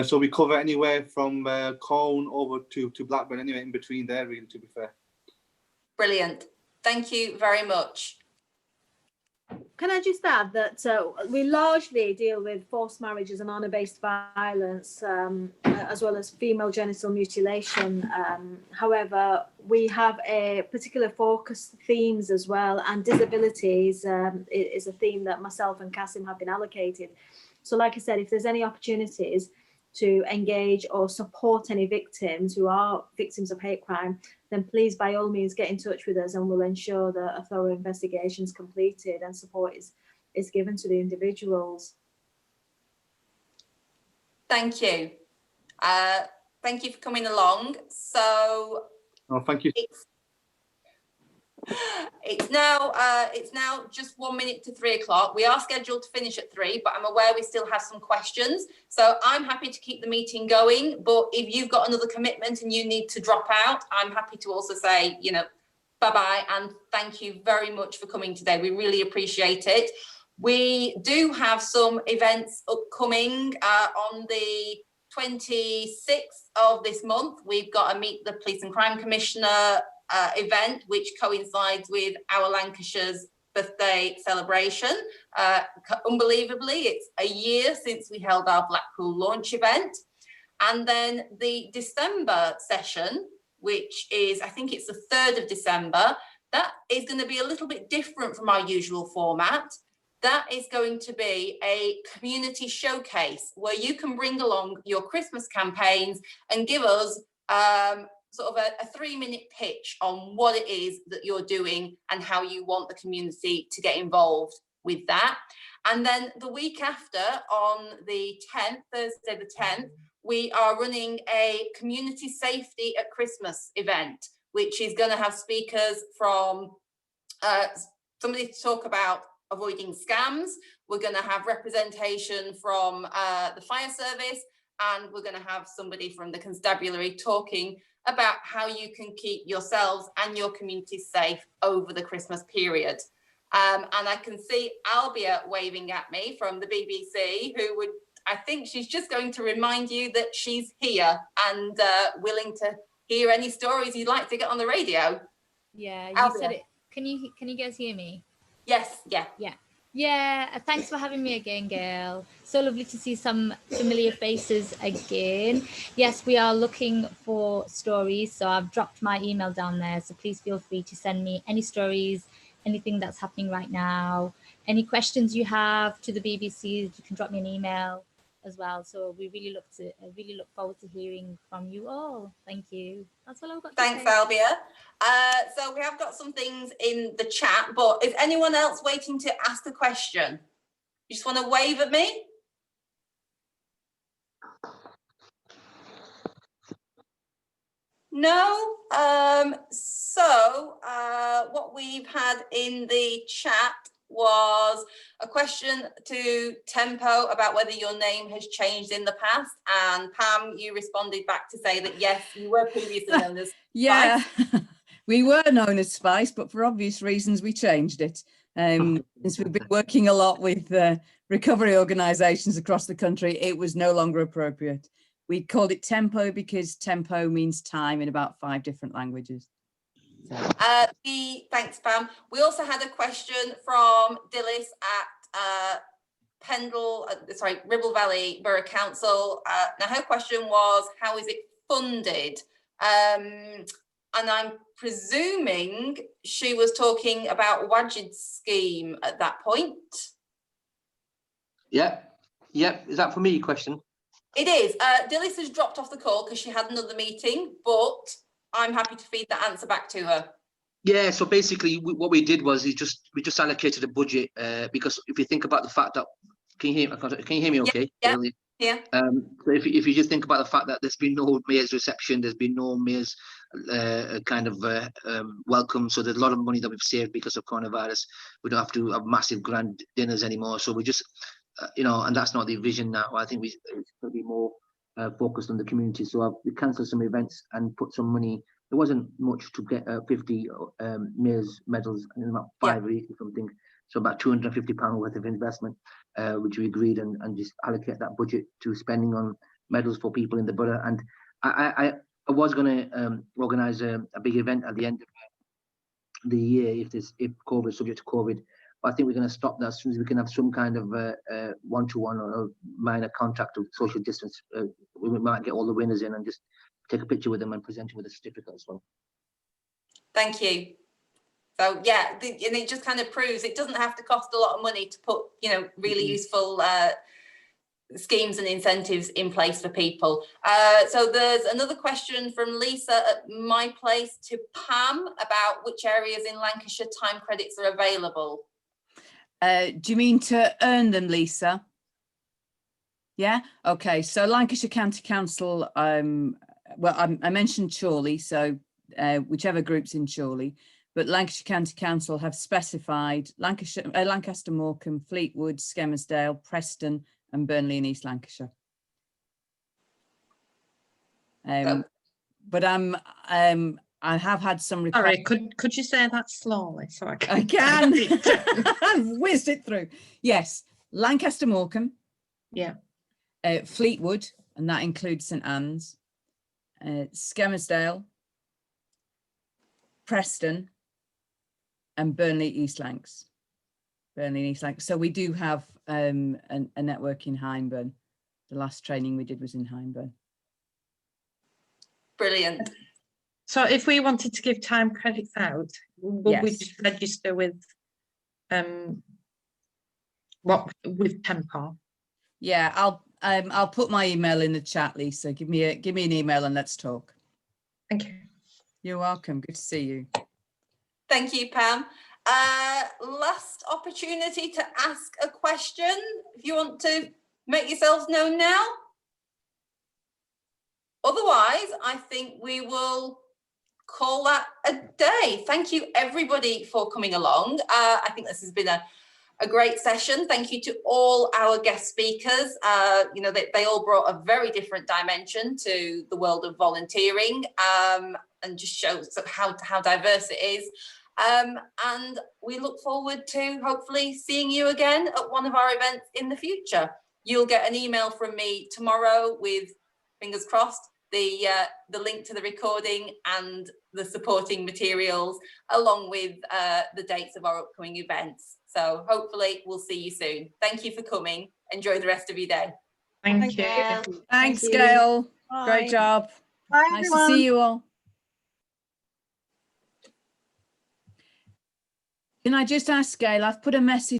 So we cover anywhere from Colne over to Blackburn, anywhere in between there, really, to be fair. Brilliant. Thank you very much. Can I just add that we largely deal with forced marriages and honour-based violence, as well as female genital mutilation. However, we have a particular focus themes as well, and disabilities is a theme that myself and Kasim have been allocated. So like I said, if there's any opportunities to engage or support any victims who are victims of hate crime, then please by all means get in touch with us, and we'll ensure that a thorough investigation is completed and support is given to the individuals. Thank you. Thank you for coming along. So thank you. It's now just 1 minute to 3 o'clock. We are scheduled to finish at 3, but I'm aware we still have some questions. So I'm happy to keep the meeting going, but if you've got another commitment and you need to drop out, I'm happy to also say, you know, bye-bye, and thank you very much for coming today. We really appreciate it. We do have some events upcoming on the 26th of this month. We've got a Meet the Police and Crime Commissioner event, which coincides with our Lancashire's birthday celebration. Unbelievably, it's a year since we held our Blackpool launch event. And then the December session, which is, I think it's the 3rd of December, that is going to be a little bit different from our usual format. That is going to be a community showcase where you can bring along your Christmas campaigns and give us sort of a 3-minute pitch on what it is that you're doing and how you want the community to get involved with that. And then the week after, on the 10th, Thursday the 10th, we are running a community safety at Christmas event, which is going to have speakers from somebody to talk about avoiding scams. We're going to have representation from the fire service, and we're going to have somebody from the constabulary talking about how you can keep yourselves and your community safe over the Christmas period. And I can see Albia waving at me from the BBC, who would, I think she's just going to remind you that she's here and willing to hear any stories you'd like to get on the radio. Yeah, you Albia. said it. Can you guys hear me? Yes, yeah. Yeah, thanks for having me again, Gail. So lovely to see some familiar faces again. Yes, we are looking for stories, so I've dropped my email down there, so please feel free to send me any stories, anything that's happening right now, any questions you have to the BBC. You can drop me an email as well. So we really look forward to hearing from you all. Thank you. That's all I've got to say. Thanks, Albia. So we have got some things in the chat, but is anyone else waiting to ask a question? You just want to wave at me? No? What we've had in the chat was a question to Tempo about whether your name has changed in the past, and Pam, you responded back to say that yes, you were previously known as Yeah, Spice. we were known as Spice, but for obvious reasons we changed it. Since we've been working a lot with recovery organisations across the country, it was no longer appropriate. We called it Tempo because tempo means time in about 5 different languages. Thanks, Pam. We also had a question from Dilys at Ribble Valley Borough Council. Now her question was, how is it funded? And I'm presuming she was talking about Wajid's scheme at that point. Yeah. Is that for me, your question? It is. Dilys has dropped off the call because she had another meeting, but I'm happy to feed that answer back to her. Yeah, so basically what we did was we just allocated a budget because if you think about the fact that, can you hear me okay? Yeah. So if you just think about the fact that there's been no mayor's reception, there's been no mayor's welcome, so there's a lot of money that we've saved because of coronavirus. We don't have to have massive grand dinners anymore, so we just and that's not the vision now. I think it's going to be more focused on the community, so we cancelled some events and put some money. There wasn't much to get 50 mayor's medals and about 5 weeks or something, so about £250 worth of investment, which we agreed and just allocate that budget to spending on medals for people in the borough. And I was going to organise a big event at the end of the year if COVID, subject to COVID, But I think we're going to stop that as soon as we can have some kind of one-to-one or a minor contact of social distance. We might get all the winners in and just take a picture with them and present them with a certificate as well. Thank you. So yeah, and it just kind of proves it doesn't have to cost a lot of money to put, you know, really useful schemes and incentives in place for people. So there's another question from Lisa at my place to Pam about which areas in Lancashire time credits are available. Do you mean to earn them, Lisa? Yeah. Okay. So Lancashire County Council. Well, I mentioned Chorley, so whichever group's in Chorley. But Lancashire County Council have specified Lancaster, Morecambe, Fleetwood, Skelmersdale, Preston and Burnley in East Lancashire. But I have had some requests. Sorry, could you say that slowly so I can? I can. I've whizzed it through. Yes, Lancaster, Morecambe. Yeah. Fleetwood, and that includes St Anne's. Skelmersdale, Preston, and Burnley East Lancs. Burnley and East Lancs. So we do have a network in Hyndburn. The last training we did was in Hyndburn. Brilliant. So if we wanted to give time credits out, would we just register with with Tempo? Yeah, I'll put my email in the chat, Lisa. Give me an email and let's talk. Thank you. You're welcome. Good to see you. Thank you, Pam. Last opportunity to ask a question. If you want to make yourselves known now. Otherwise, I think we will call that a day. Thank you, everybody, for coming along. I think this has been a great session. Thank you to all our guest speakers. You know, they all brought a very different dimension to the world of volunteering, and just shows how diverse it is. And we look forward to hopefully seeing you again at one of our events in the future. You'll get an email from me tomorrow with, fingers crossed, the link to the recording and the supporting materials, along with the dates of our upcoming events. So hopefully we'll see you soon. Thank you for coming. Enjoy the rest of your day. Thank you. Thanks, Gail. Bye. Great job. Bye, Nice everyone. to see you all. Can I just ask Gail, I've put a message